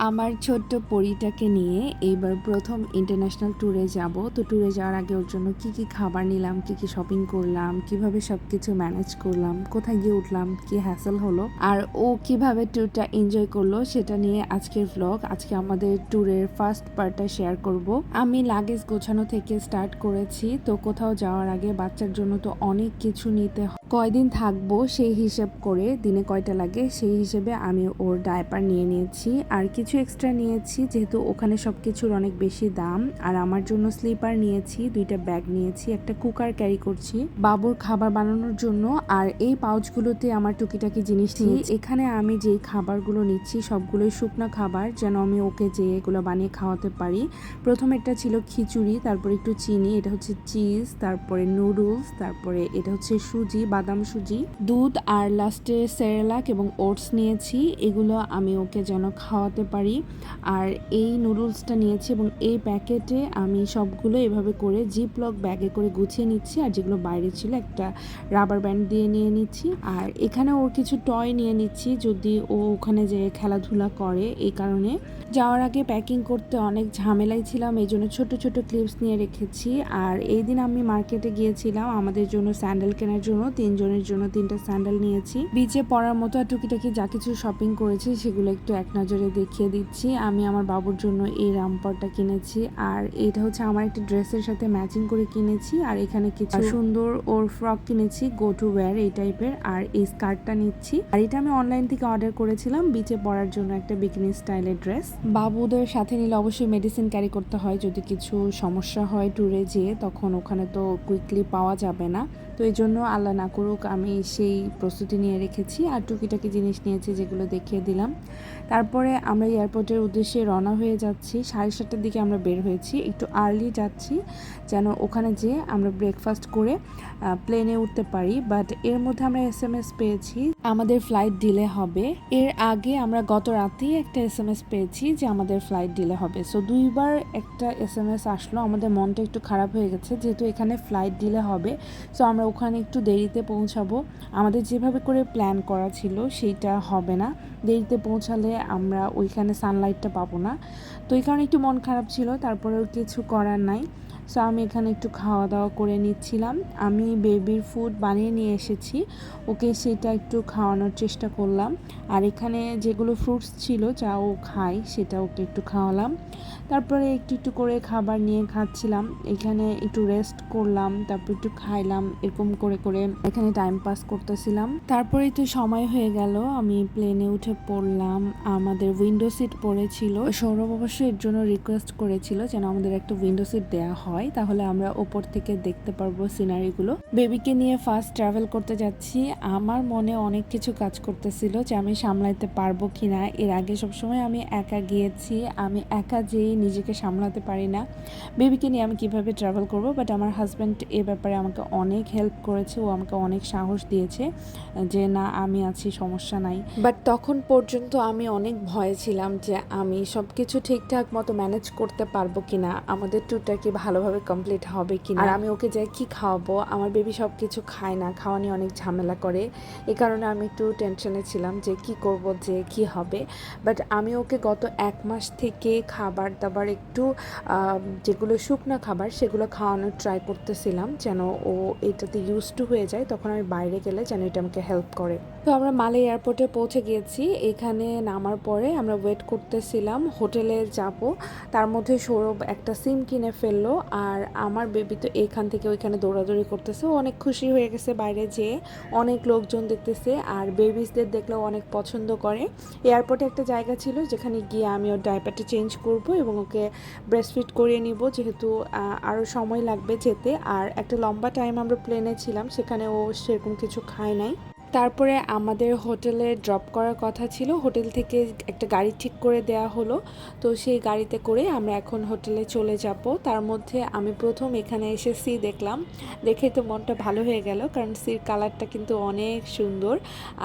আমার ছোট্ট পরীটাকে নিয়ে এইবার প্রথম ইন্টারন্যাশনাল ট্যুরে যাব। তো ট্যুরে যাওয়ার আগে ওর জন্য কি কি খাবার নিলাম, কি কি শপিং করলাম, কিভাবে সবকিছু ম্যানেজ করলাম, কোথায় গিয়ে উঠলাম, কি হ্যাসেল হলো, আর ও কিভাবে ট্যুরটা এনজয় করলো সেটা নিয়ে আজকের ভ্লগ। আজকে আমাদের ট্যুরের ফার্স্ট পার্টটা শেয়ার করব। আমি লাগেজ গোছানো থেকে স্টার্ট করেছি। তো কোথাও যাওয়ার আগে বাচ্চার জন্য তো অনেক কিছু নিতে হয়, কয়দিন থাকবো সেই হিসেব করে, দিনে কয়টা লাগে সেই হিসেবে আমি ওর ডায়পার নিয়ে নিয়েছি, আর কিছু এক্সট্রা নিয়েছি যেহেতু ওখানে সব কিছুর অনেক বেশি দাম। আর আমার জন্য স্লিপার নিয়েছি, 2টা ব্যাগ নিয়েছি, একটা কুকার ক্যারি করছি বাবুর খাবার বানানোর জন্য। আর এই পাউচগুলোতে আমার টুকিটাকি জিনিস নিয়েছি। এখানে আমি যেই খাবারগুলো নিচ্ছি সবগুলোই শুকনো খাবার, যেন আমি ওকে যে এগুলো বানিয়ে খাওয়াতে পারি। প্রথমে একটা ছিল খিচুড়ি, তারপরে একটু চিনি, এটা হচ্ছে চিজ, তারপরে নুডলস, তারপরে এটা হচ্ছে সুজি, বাদাম সুজি, দুধ, আর লাস্টে সেরেলাক এবং ওটস নিয়েছি। এগুলো আমি ওকে যেন খাওয়াতে পারি। আর এই নুডলসটা নিয়েছি এবং এই প্যাকেটে আমি সবগুলো এভাবে করে জিপলক ব্যাগে করে গুছিয়ে নিচ্ছি। আর যেগুলো বাইরে ছিল একটা রাবার ব্যান্ড দিয়ে নিয়ে নিচ্ছি। আর এখানে ওর কিছু টয় নিয়ে নিচ্ছি যদি ও ওখানে যে খেলাধুলা করে, এই কারণে। যাওয়ার আগে প্যাকিং করতে অনেক ঝামেলাই ছিলাম, এই জন্য ছোট ছোট ক্লিপস নিয়ে রেখেছি। আর এই দিন আমি মার্কেটে গিয়েছিলাম আমাদের জন্য স্যান্ডেল কেনার জন্য, 3 জনের জন্য 3টা স্যান্ডেল নিয়েছি। বিচে পরার মতো আর টুকিটাকি যা কিছু শপিং করেছি সেগুলো একটু এক নজরে দেখিয়ে দিচ্ছি। আমি আমার বাবুর জন্য এই রামপারটা কিনেছি, আর এটা হচ্ছে আমার একটা ড্রেসের সাথে ম্যাচিং করে কিনেছি। আর এখানে কিছু সুন্দর ওর ফ্রক কিনেছি, গো টু ওয়্যার এই টাইপের। আর এই স্কার্টটা নিচ্ছি, আর এটা আমি অনলাইন থেকে অর্ডার করেছিলাম বিচে পরার জন্য একটা বিকিনি স্টাইলের ড্রেস। বাবুদের সাথে নিলে অবশ্যই মেডিসিন ক্যারি করতে হয়, যদি কিছু সমস্যা হয় ট্যুরে যেয়ে, তখন ওখানে তো কুইকলি পাওয়া যাবে না। তো এই জন্য আল্লাহ না করুক আমি সেই প্রস্তুতি নিয়ে রেখেছি। আর টুকিটাকি জিনিস নিয়েছি যেগুলো দেখিয়ে দিলাম। তারপরে আমরা এয়ারপোর্টের উদ্দেশ্যে রওনা হয়ে যাচ্ছি। 7:30টার দিকে আমরা বের হয়েছি, একটু আর্লি যাচ্ছি যেন ওখানে যেয়ে আমরা ব্রেকফাস্ট করে প্লেনে উঠতে পারি। বাট এর মধ্যে আমরা SMS পেয়েছি আমাদের ফ্লাইট ডিলে হবে। এর আগে আমরা গত রাতেই একটা SMS পেয়েছি যে আমাদের ফ্লাইট ডিলে হবে। সো 2বার একটা SMS আসলো, আমাদের মনটা একটু খারাপ হয়ে গেছে যেহেতু এখানে ফ্লাইট ডিলে হবে। সো আমরা ওখানে একটু দেরিতে পৌঁছাবো, আমাদের যেভাবে করে প্ল্যান করা ছিল সেইটা হবে না। দেরিতে পৌঁছালে আমরা ওইখানে সানলাইটটা পাবো না। তো এই কারণে একটু মন খারাপ ছিল, তারপরেও কিছু করার নাই। সো আমি এখানে একটু খাওয়া দাওয়া করে নিচ্ছিলাম। আমি বেবির ফুড বানিয়ে নিয়ে এসেছি, ওকে সেটা একটু খাওয়ানোর চেষ্টা করলাম। আর এখানে যেগুলো ফ্রুটস ছিল যা ও খায় সেটা ওকে একটু খাওয়ালাম। তারপরে একটু একটু করে খাবার নিয়ে খাচ্ছিলাম, এখানে একটু রেস্ট করলাম, তারপর একটু খাইলাম, এরকম করে করে এখানে টাইম পাস করতেছিলাম। তারপরেই তো সময় হয়ে গেল, আমি প্লেনে উঠে পড়লাম। আমাদের উইন্ডো সিট পড়েছিল, সৌরভ অবশ্যই এর জন্য রিকোয়েস্ট করেছিল যেন আমাদের একটা উইন্ডো সিট দেওয়া হয়, তাহলে আমরা ওপর থেকে দেখতে পারবো সিনারিগুলো। বেবিকে নিয়ে ফার্স্ট ট্রাভেল করতে যাচ্ছি, আমার মনে অনেক কিছু কাজ করতেছিল যে আমি সামলাইতে পারবো কিনা। এর আগে সবসময় আমি একা গিয়েছি, আমি একা যেই নিজেকে সামলাতে পারি না, বেবিকে নিয়ে আমি কিভাবে ট্রাভেল করব। বাট আমার হাজব্যান্ড এ ব্যাপারে আমাকে অনেক হেল্প করেছে, ও আমাকে অনেক সাহস দিয়েছে যে না আমি আছি, সমস্যা নাই। বাট তখন পর্যন্ত আমি অনেক ভয়ে ছিলাম যে আমি সব কিছু ঠিকঠাক মতো ম্যানেজ করতে পারবো কিনা, আমাদের ট্যুরটা কি ভালোভাবে কমপ্লিট হবে কিনা, আর আমি ওকে যাই কি খাওয়াবো। আমার বেবি সব কিছু খায় না, খাওয়া নিয়ে অনেক ঝামেলা করে, এই কারণে আমি একটু টেনশনে ছিলাম যে কি করব, যে কি হবে। বাট আমি ওকে গত 1 মাস থেকে খাবার দাবার একটু যেগুলো শুকনো খাবার সেগুলো খাওয়ানোর ট্রাই করতেছিলাম যেন ও এটাতে ইউজ টু হয়ে যায়, তখন আমি বাইরে গেলে যেন এটা আমাকে হেল্প করে। তো আমরা মালে এয়ারপোর্টে পৌঁছে গিয়েছি, এখানে নামার পরে আমরা ওয়েট করতেছিলাম হোটেলে যাব। তার মধ্যে সৌরভ একটা সিম কিনে ফেললো, আর আমার বেবি তো এখান থেকে ওইখানে দৌড়াদৌড়ি করতেছে, ও অনেক খুশি হয়ে গেছে বাইরে যেয়ে, অনেক লোকজন দেখতেছে আর বেবিসদের দেখলেও অনেক পছন্দ করে। এয়ারপোর্টে একটা জায়গা ছিল যেখানে গিয়ে আমি ওর ডাইপারটা চেঞ্জ করব এবং ওকে ব্রেস্টফিড করিয়ে নিব, যেহেতু আরও সময় লাগবে যেতে। আর একটা লম্বা টাইম আমরা প্লেনে ছিলাম, সেখানে ও সেরকম কিছু খায় নাই। তারপরে আমাদের হোটেলে ড্রপ করার কথা ছিল, হোটেল থেকে একটা গাড়ি ঠিক করে দেয়া হলো। তো সেই গাড়িতে করে আমরা এখন হোটেলে চলে যাব। তার মধ্যে আমি প্রথম এখানে এসে সি দেখলাম, দেখে তো মনটা ভালো হয়ে গেল, কারণ সির কালারটা কিন্তু অনেক সুন্দর।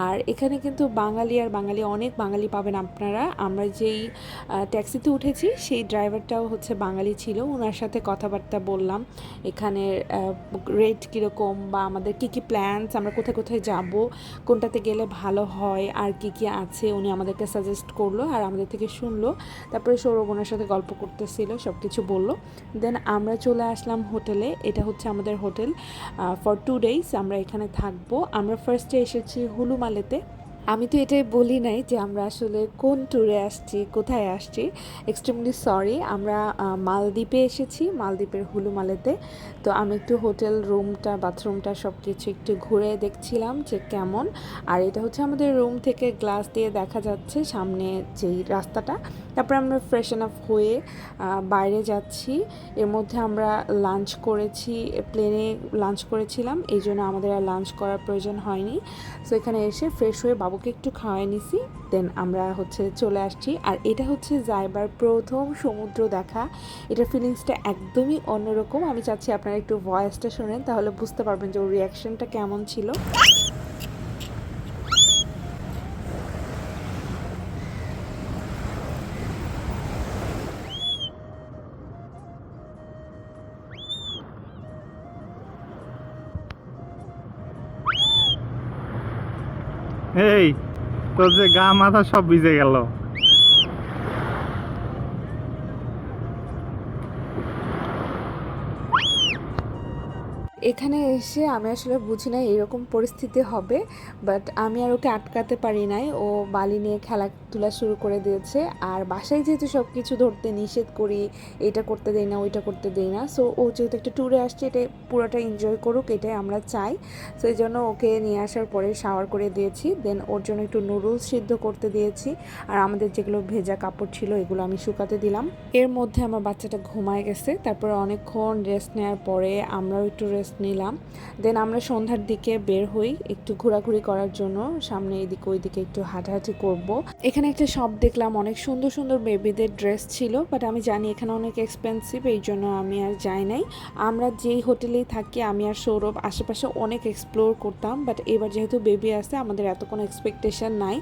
আর এখানে কিন্তু বাঙালি আর বাঙালি, অনেক বাঙালি পাবেন আপনারা। আমরা যেই ট্যাক্সিতে উঠেছি সেই ড্রাইভারটাও হচ্ছে বাঙালি ছিল, ওনার সাথে কথাবার্তা বললাম এখানের রেট কীরকম বা আমাদের কী কী প্ল্যানস, আমরা কোথায় কোথায় যাব, কোনটাতে গেলে ভালো হয় আর কি কি আছে উনি আমাদেরকে সাজেস্ট করলো আর আমাদের থেকে শুনলো। তারপরে সৌরভ ওনার সাথে গল্প করতেছিল, সব কিছু বললো। দেন আমরা চলে আসলাম হোটেলে। এটা হচ্ছে আমাদের হোটেল ফর 2 days আমরা এখানে থাকবো। আমরা ফার্স্টে এসেছি হুলুমালেতে। আমি তো এটাই বলি নাই যে আমরা আসলে কোন ট্যুরে আসছি, কোথায় আসছি। Extremely sorry. আমরা মালদ্বীপে এসেছি, মালদ্বীপের হুলুমালেতে। তো আমি একটু হোটেল রুমটা, বাথরুমটা সব কিছু একটু ঘুরে দেখছিলাম যে কেমন। আর এটা হচ্ছে আমাদের রুম থেকে গ্লাস দিয়ে দেখা যাচ্ছে সামনে যেই রাস্তাটা। তারপর আমরা ফ্রেশন আপ হয়ে বাইরে যাচ্ছি। এর মধ্যে আমরা লাঞ্চ করেছি, প্লেনে লাঞ্চ করেছিলাম, এই জন্য আমাদের আর লাঞ্চ করার প্রয়োজন হয়নি। সো এখানে এসে ফ্রেশ হয়ে বাবুকে একটু খাওয়াই নিছি। দেন আমরা চলে আসছি। আর এটা হচ্ছে যাইবার প্রথম সমুদ্র দেখা। এটার ফিলিংসটা একদমই অন্যরকম। আমি চাচ্ছি আপনারা একটু ভয়েসটা শোনেন, তাহলে বুঝতে পারবেন যে ওর রিয়াকশনটা কেমন ছিল। এই তোর যে গা মাথা সব ভিজে গেল। এখানে এসে আমি আসলে বুঝি না এরকম পরিস্থিতি হবে, বাট আমি আর ওকে আটকাতে পারি নাই। ও বালি নিয়ে খেলাধুলা শুরু করে দিয়েছে। আর বাসায় যেহেতু সব কিছু ধরতে নিষেধ করি, এটা করতে দেই না, ওইটা করতে দেই না। সো ও যেহেতু একটা ট্যুরে আসছে, এটা পুরোটা এনজয় করুক, এটাই আমরা চাই। সো এই জন্য ওকে নিয়ে আসার পরে শাওয়ার করে দিয়েছি। দেন ওর জন্য একটু নুডলস সিদ্ধ করতে দিয়েছি। আর আমাদের যেগুলো ভেজা কাপড় ছিল এগুলো আমি শুকাতে দিলাম। এর মধ্যে আমার বাচ্চাটা ঘুমায় গেছে। তারপরে অনেকক্ষণ রেস্ট নেওয়ার পরে আমরাও একটু রেস্ট নিলাম। দেন আমরা সন্ধ্যার দিকে বের হই একটু ঘোরাঘুরি করার জন্য, সামনে এদিকে ওইদিকে একটু হাঁটাহাঁটি করব। এখানে একটা শপ দেখলাম, অনেক সুন্দর সুন্দর বেবিদের ড্রেস ছিল, বাট আমি জানি এখানে অনেক এক্সপেন্সিভ, এই জন্য আমি আর যাই নাই। আমরা যেই হোটেলেই থাকি আমি আর সৌরভ আশেপাশে অনেক এক্সপ্লোর করতাম, বাট এবার যেহেতু বেবি আছে আমাদের এত কোনো এক্সপেকটেশন নাই।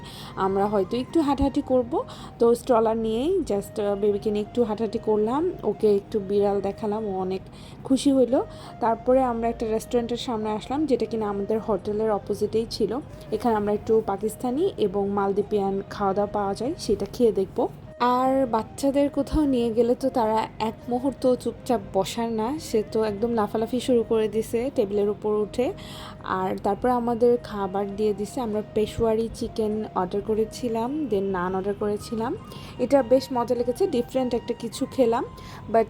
আমরা হয়তো একটু হাঁটাহাঁটি করব। তো স্ট্রলার নিয়েই জাস্ট বেবিকে নিয়ে একটু হাঁটাহাঁটি করলাম, ওকে একটু বিড়াল দেখালাম, ও অনেক খুশি হইলো। তারপরে আমরা একটা রেস্টুরেন্টের সামনে আসলাম, যেটা কিনা আমাদের হোটেলের অপোজিটেই ছিল। এখানে আমরা একটু পাকিস্তানি এবং মালদ্বীপিয়ান খাওয়া দাওয়া পাওয়া যায়, সেটা খেয়ে দেখবো। আর বাচ্চাদের কোথাও নিয়ে গেলে তো তারা এক মুহূর্ত চুপচাপ বসার না, সে তো একদম লাফালাফি শুরু করে দিছে টেবিলের উপর উঠে। আর তারপরে আমাদের খাবার দিয়ে দিছে। আমরা পেশোয়ারি চিকেন অর্ডার করেছিলাম, দেন নান অর্ডার করেছিলাম। এটা বেশ মজা লেগেছে, ডিফারেন্ট একটা কিছু খেলাম। বাট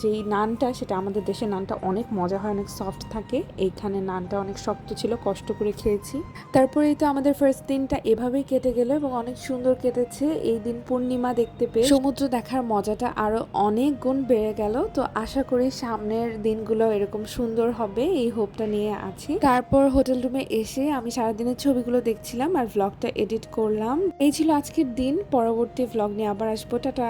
যেই নানটা, সেটা আমাদের দেশের নানটা অনেক মজা হয়, অনেক সফট থাকে। এইখানে নানটা অনেক শক্ত ছিল, কষ্ট করে খেয়েছি। তারপরেই তো আমাদের ফার্স্ট দিনটা এভাবেই কেটে গেল এবং অনেক সুন্দর কেটেছে। এই দিন পূর্ণিমা দেখতে পেয়ে সমুদ্র দেখার মজাটা আরো অনেক গুণ বেড়ে গেল। তো আশা করি সামনের দিনগুলো এরকম সুন্দর হবে, এই হোপটা নিয়ে আছি। তারপর হোটেল রুমে এসে আমি সারাদিনের ছবিগুলো দেখছিলাম আর ভ্লগটা এডিট করলাম। এই ছিল আজকের দিন। পরবর্তী ভ্লগ নিয়ে আবার আসবো। টাটা।